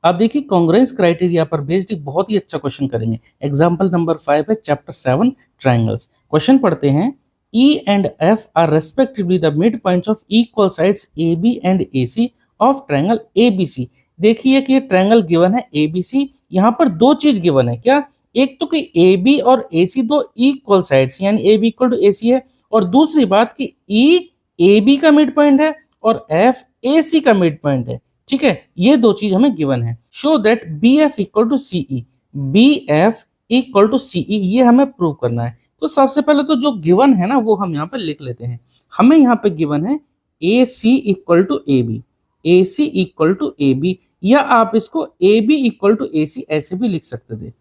अब देखिए congruence criteria पर बेस्ड एक बहुत ही अच्छा क्वेश्चन करेंगे। एग्जाम्पल नंबर 5 है चैप्टर 7 ट्राइंगल्स। क्वेश्चन पढ़ते हैं, E and F are respectively the midpoints of equal sides AB and AC of triangle ABC। देखिए कि ये ट्रायंगल गिवन है ABC, यहाँ पर दो चीज गिवन है क्या, एक तो कि AB और AC दो इक्वल साइड्स यानी AB इक्वल टू AC है, और दूसरी बात कि E AB का मिड पॉइंट है और F AC का मिड पॉइंट है। ठीक है, ये दो चीज हमें गिवन है। Show that BF equal to CE, BF equal to CE, ये हमें प्रूव करना है। तो सबसे पहले तो जो गिवन है ना वो हम यहाँ पे लिख लेते हैं। हमें यहाँ पे गिवन है AC equal to AB, AC equal to AB, या आप इसको AB इक्वल टू AC ऐसे भी लिख सकते थे।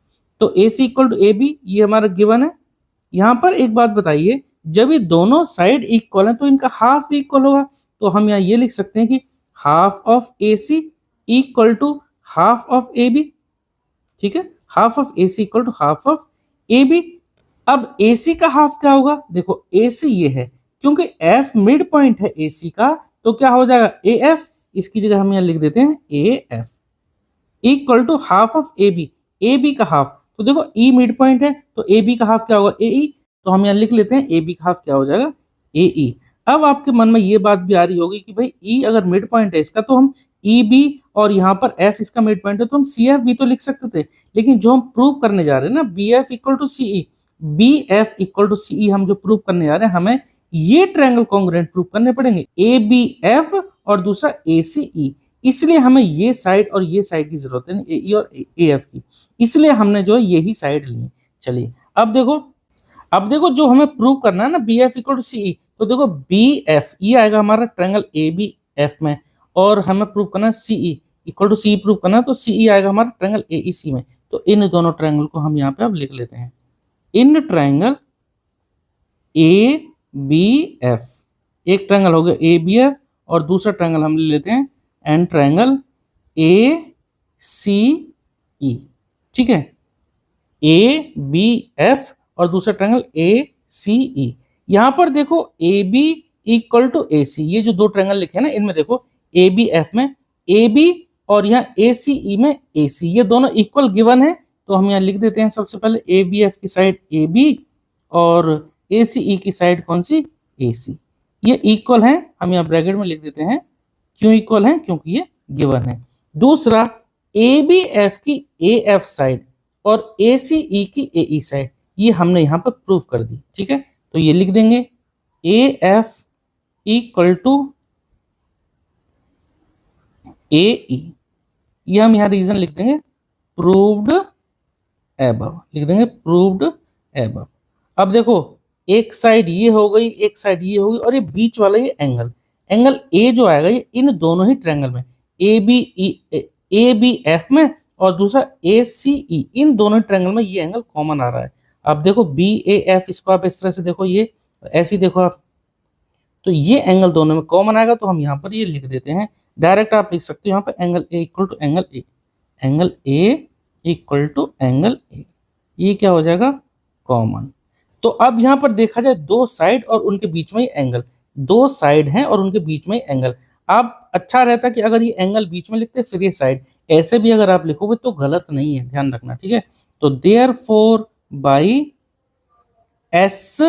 तो AC इक्वल टू AB ये हमारा गिवन है। यहाँ पर एक बात बताइए, जब ये दोनों साइड इक्वल है तो इनका हाफ भी इक्वल होगा, तो हम यहाँ ये लिख सकते हैं कि half of AC equal to half of AB। ठीक है, half of AC equal to half of AB। अब AC का हाफ क्या होगा, देखो AC ये है, क्योंकि F मिड पॉइंट है AC का, तो क्या हो जाएगा AF, इसकी जगह हम यहाँ लिख देते हैं AF equal to half of AB, AB का हाफ, तो देखो E मिड पॉइंट है तो AB का हाफ क्या होगा AE, तो हम यहाँ लिख लेते हैं AB का हाफ क्या हो जाएगा AE। अब आपके मन में ये बात भी आ रही होगी कि भाई E अगर मिड पॉइंट है इसका तो हम EB और यहाँ पर F इसका मिड पॉइंट है तो हम CF भी तो लिख सकते थे, लेकिन जो हम प्रूव करने जा रहे हैं ना BF equal to CE, BF equal to CE हम जो प्रूव करने जा रहे हैं, हमें ये ट्रायंगल कॉन्ग्रुएंट प्रूव करने पड़ेंगे ABF और दूसरा ACE, इसलिए हमें ये साइड और ये साइड की जरूरत है AE और AF की, इसलिए हमने जो यही साइड ली। चलिए अब देखो जो हमें प्रूव करना है ना BF इक्वल टू CE, तो देखो BF ये आएगा हमारा ट्रायंगल ABF में, और हमें प्रूव करना है CE equal to CE prove करना है, तो CE आएगा हमारा ट्रायंगल AEC में। तो इन दोनों ट्रायंगल को हम यहाँ पे अब लिख लेते हैं। इन ट्रायंगल ABF, एक ट्रायंगल हो गया ABF और दूसरा ट्रायंगल हम ले लेते हैं एंड ट्रायंगल ACE। ठीक है, ABF और दूसरा ट्रायंगल ACE। यहां पर देखो AB इक्वल टू AC, ये जो दो ट्रायंगल लिखे हैं ना इनमें देखो ABF में AB और यहाँ ACE में AC, ये दोनों इक्वल गिवन है, तो हम यहाँ लिख देते हैं सबसे पहले ABF की साइड AB और ACE की साइड कौन सी AC, ये इक्वल है, हम यहाँ ब्रैकेट में लिख देते हैं। क्यों इक्वल है, क्योंकि ये गिवन है। दूसरा ABF की AF साइड और ACE की AE साइड, ये हमने यहाँ पर प्रूव कर दी। ठीक है, तो ये लिख देंगे AF इक्वल टू AE, ये हम यहाँ रीजन लिख देंगे प्रूव्ड एबव, लिख देंगे प्रूव्ड एबव। अब देखो एक साइड ये हो गई, एक साइड ये होगी, और ये बीच वाला ये एंगल A जो आएगा ये इन दोनों ही ट्रायंगल में ABF में और दूसरा ACE, इन दोनों ट्रायंगल में ये एंगल कॉमन आ रहा है। अब देखो BAF, इसको आप इस तरह से देखो, ये ऐसे ही देखो आप, तो ये एंगल दोनों में कॉमन आएगा, तो हम यहाँ पर ये लिख देते हैं। डायरेक्ट आप लिख सकते हो यहाँ पर angle A equal to angle A, angle A equal to angle A, ये क्या हो जाएगा कॉमन। तो अब यहाँ पर देखा जाए दो साइड और उनके बीच में एंगल, दो साइड हैं और उनके बीच में एंगल। आप अच्छा रहता कि अगर ये एंगल बीच में लिखते फिर ये साइड, ऐसे भी अगर आप लिखोगे तो गलत नहीं है, ध्यान रखना। ठीक है, तो देयरफॉर बाई SAS,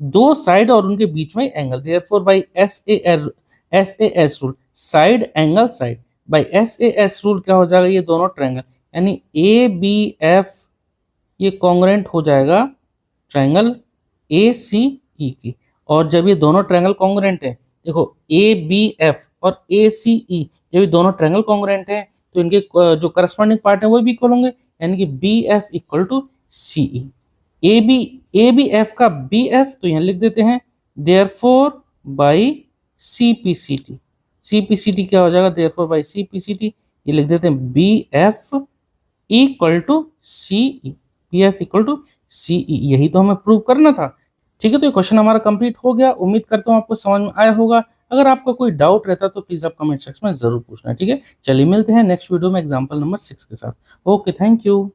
दो साइड और उनके बीच में angle, therefore by SAS rule, side angle side, by SAS rule क्या हो जाएगा, ये दोनों ट्रायंगल यानी ABF ये कॉन्ग्रुएंट हो जाएगा ट्रायंगल ACE की। और जब ये दोनों ट्रायंगल कॉन्ग्रुएंट है, देखो ABF और ACE जब ये दोनों ट्रायंगल कॉन्ग्रुएंट है तो इनके जो करस्पॉन्डिंग पार्ट है वो भी इक्वल होंगे, यानी कि BF equal to CE। ABF का BF तो यहाँ लिख देते हैं देयरफॉर बाई CPCT क्या हो जाएगा, देयरफॉर बाई CPCT ये लिख देते हैं BF equal to CE, BF equal to CE, यही तो हमें प्रूव करना था। ठीक है, तो ये क्वेश्चन हमारा कंप्लीट हो गया। उम्मीद करता हूँ आपको समझ में आया होगा। अगर आपका कोई डाउट रहता तो प्लीज आप कमेंट सेक्शन में जरूर पूछना। ठीक है, चलिए मिलते हैं नेक्स्ट वीडियो में एग्जांपल नंबर 6 के साथ। Okay, thank you.